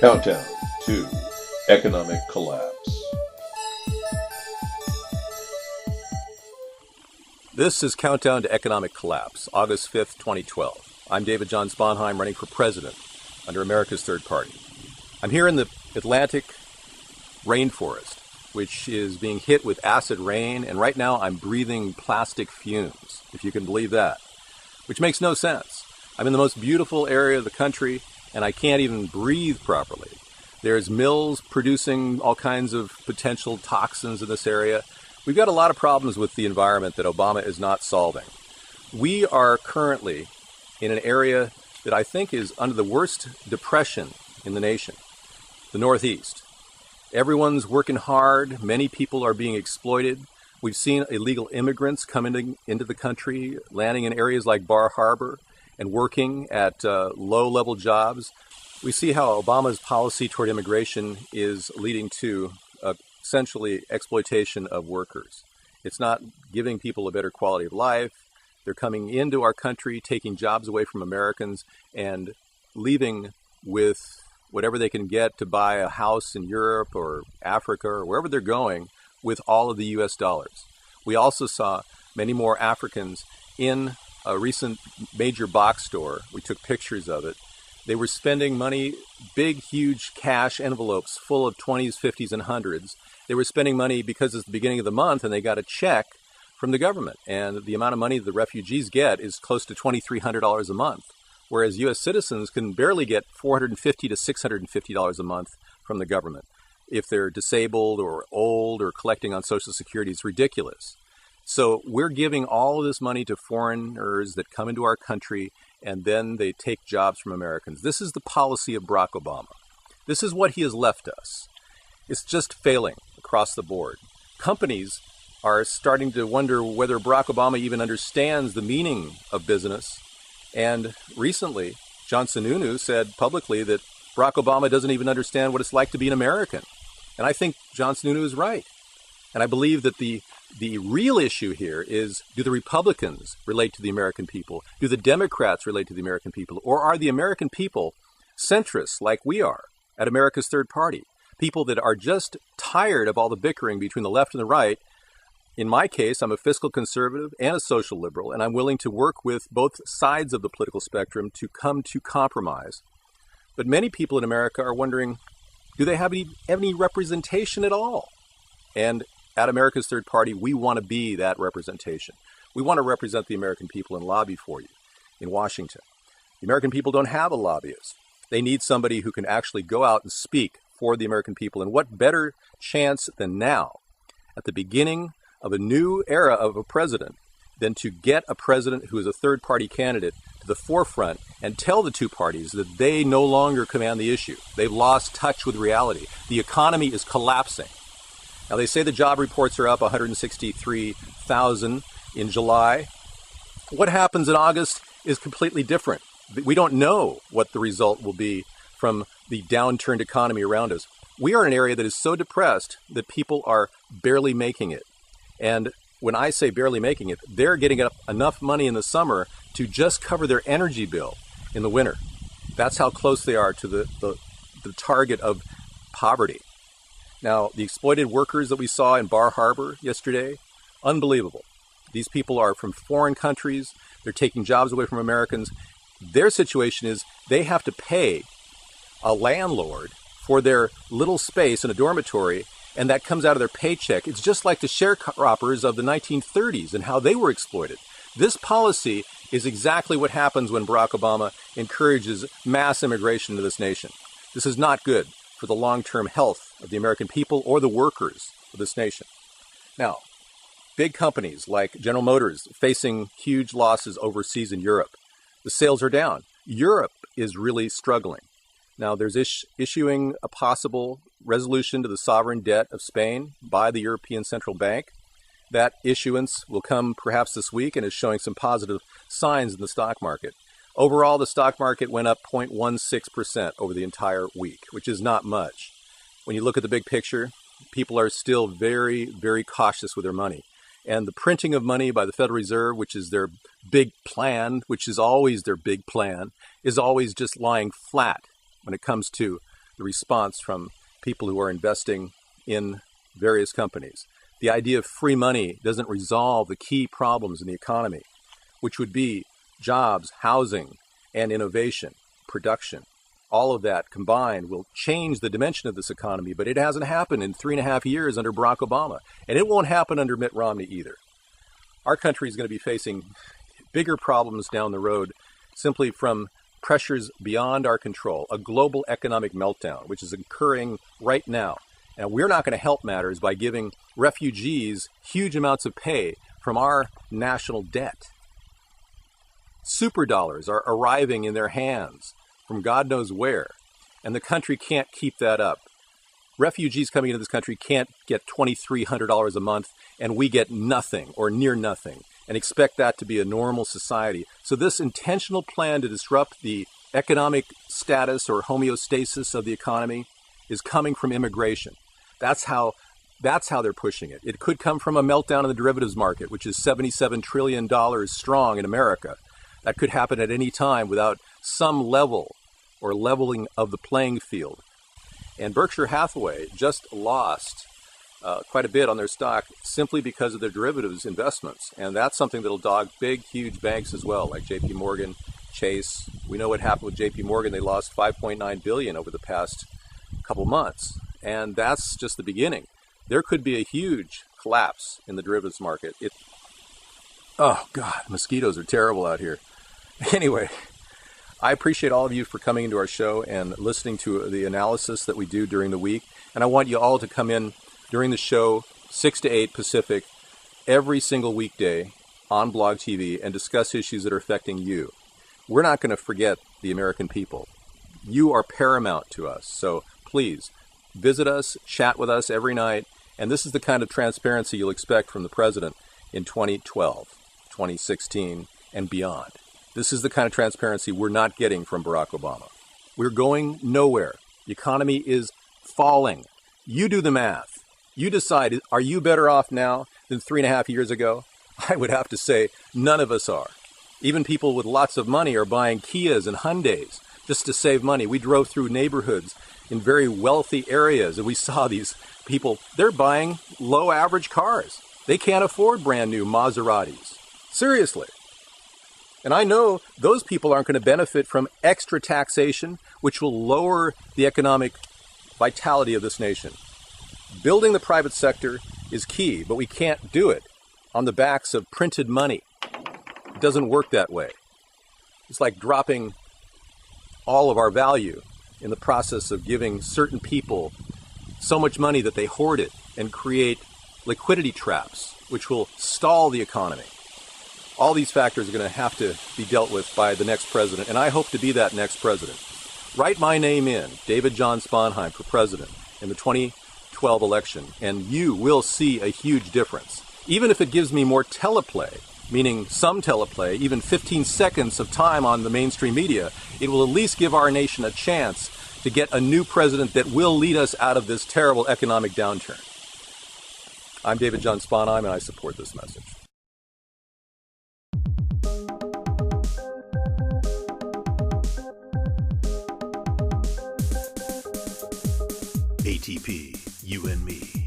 Countdown to economic collapse. This is Countdown to Economic Collapse, August 5th, 2012. I'm David John Sponheim, running for president under America's Third Party. I'm here in the Atlantic rainforest, which is being hit with acid rain, and right now I'm breathing plastic fumes, if you can believe that, which makes no sense. I'm in the most beautiful area of the country, and I can't even breathe properly. There's mills producing all kinds of potential toxins in this area. We've got a lot of problems with the environment that Obama is not solving. We are currently in an area that I think is under the worst depression in the nation, the Northeast. Everyone's working hard. Many people are being exploited. We've seen illegal immigrants coming into the country, landing in areas like Bar Harbor and working at low-level jobs. We see how Obama's policy toward immigration is leading to essentially exploitation of workers. It's not giving people a better quality of life. They're coming into our country, taking jobs away from Americans, and leaving with whatever they can get to buy a house in Europe or Africa or wherever they're going with all of the U.S. dollars. We also saw many more Africans in a recent major box store. We took pictures of it. They were spending money, big, huge cash envelopes full of 20s, 50s, and 100s. They were spending money because it's the beginning of the month and they got a check from the government. And the amount of money the refugees get is close to $2,300 a month, whereas U.S. citizens can barely get $450 to $650 a month from the government. If they're disabled or old or collecting on Social Security, it's ridiculous. So we're giving all of this money to foreigners that come into our country, and then they take jobs from Americans. This is the policy of Barack Obama. This is what he has left us. It's just failing across the board. Companies are starting to wonder whether Barack Obama even understands the meaning of business. And recently, John Sununu said publicly that Barack Obama doesn't even understand what it's like to be an American. And I think John Sununu is right. And I believe that the real issue here is, do the Republicans relate to the American people? Do the Democrats relate to the American people? Or are the American people centrists like we are at America's Third Party? People that are just tired of all the bickering between the left and the right. In my case, I'm a fiscal conservative and a social liberal, and I'm willing to work with both sides of the political spectrum to come to compromise. But many people in America are wondering, do they have any representation at all? And at America's Third Party, we want to be that representation. We want to represent the American people and lobby for you in Washington. The American people don't have a lobbyist. They need somebody who can actually go out and speak for the American people. And what better chance than now, at the beginning of a new era of a president, than to get a president who is a third-party candidate to the forefront and tell the two parties that they no longer command the issue. They've lost touch with reality. The economy is collapsing. Now, they say the job reports are up 163,000 in July. What happens in August is completely different. We don't know what the result will be from the downturned economy around us. We are in an area that is so depressed that people are barely making it. And when I say barely making it, they're getting up enough money in the summer to just cover their energy bill in the winter. That's how close they are to the target of poverty. Now, the exploited workers that we saw in Bar Harbor yesterday, unbelievable. These people are from foreign countries. They're taking jobs away from Americans. Their situation is they have to pay a landlord for their little space in a dormitory, and that comes out of their paycheck. It's just like the sharecroppers of the 1930s and how they were exploited. This policy is exactly what happens when Barack Obama encourages mass immigration to this nation. This is not good for the long-term health of the American people or the workers of this nation. Now, big companies like General Motors facing huge losses overseas in Europe. The sales are down. Europe is really struggling. Now, there's issuing a possible resolution to the sovereign debt of Spain by the European Central Bank. That issuance will come perhaps this week and is showing some positive signs in the stock market. Overall, the stock market went up 0.16% over the entire week, which is not much. When you look at the big picture, people are still very, very cautious with their money. And the printing of money by the Federal Reserve, which is their big plan, which is always their big plan, is always just lying flat when it comes to the response from people who are investing in various companies. The idea of free money doesn't resolve the key problems in the economy, which would be jobs, housing, and innovation, production. All of that combined will change the dimension of this economy, but it hasn't happened in 3.5 years under Barack Obama, and it won't happen under Mitt Romney either. Our country is going to be facing bigger problems down the road simply from pressures beyond our control, a global economic meltdown, which is occurring right now. And we're not going to help matters by giving refugees huge amounts of pay from our national debt. Superdollars are arriving in their hands from God knows where, and the country can't keep that up. Refugees coming into this country can't get $2,300 a month, and we get nothing or near nothing, and expect that to be a normal society. So this intentional plan to disrupt the economic status or homeostasis of the economy is coming from immigration. That's how they're pushing it. It could come from a meltdown in the derivatives market, which is $77 trillion strong in America. That could happen at any time without some level or leveling of the playing field. And Berkshire Hathaway just lost quite a bit on their stock simply because of their derivatives investments. And that's something that'll dog big, huge banks as well, like JP Morgan, Chase. We know what happened with JP Morgan. They lost $5.9 billion over the past couple months. And that's just the beginning. There could be a huge collapse in the derivatives market. Oh, God, mosquitoes are terrible out here. Anyway, I appreciate all of you for coming into our show and listening to the analysis that we do during the week. And I want you all to come in during the show, 6 to 8 Pacific, every single weekday on Blog TV and discuss issues that are affecting you. We're not going to forget the American people. You are paramount to us. So please visit us, chat with us every night. And this is the kind of transparency you'll expect from the president in 2012, 2016, and beyond. This is the kind of transparency we're not getting from Barack Obama. We're going nowhere. The economy is falling. You do the math. You decide, are you better off now than 3.5 years ago? I would have to say none of us are. Even people with lots of money are buying Kias and Hyundais just to save money. We drove through neighborhoods in very wealthy areas and we saw these people, they're buying low average cars. They can't afford brand new Maseratis. Seriously. And I know those people aren't going to benefit from extra taxation, which will lower the economic vitality of this nation. Building the private sector is key, but we can't do it on the backs of printed money. It doesn't work that way. It's like dropping all of our value in the process of giving certain people so much money that they hoard it and create liquidity traps, which will stall the economy. All these factors are going to have to be dealt with by the next president, and I hope to be that next president. Write my name in, David John Sponheim, for president in the 2012 election, and you will see a huge difference. Even if it gives me more teleplay, meaning some teleplay, even 15 seconds of time on the mainstream media, it will at least give our nation a chance to get a new president that will lead us out of this terrible economic downturn. I'm David John Sponheim, and I support this message. ATP, you and me.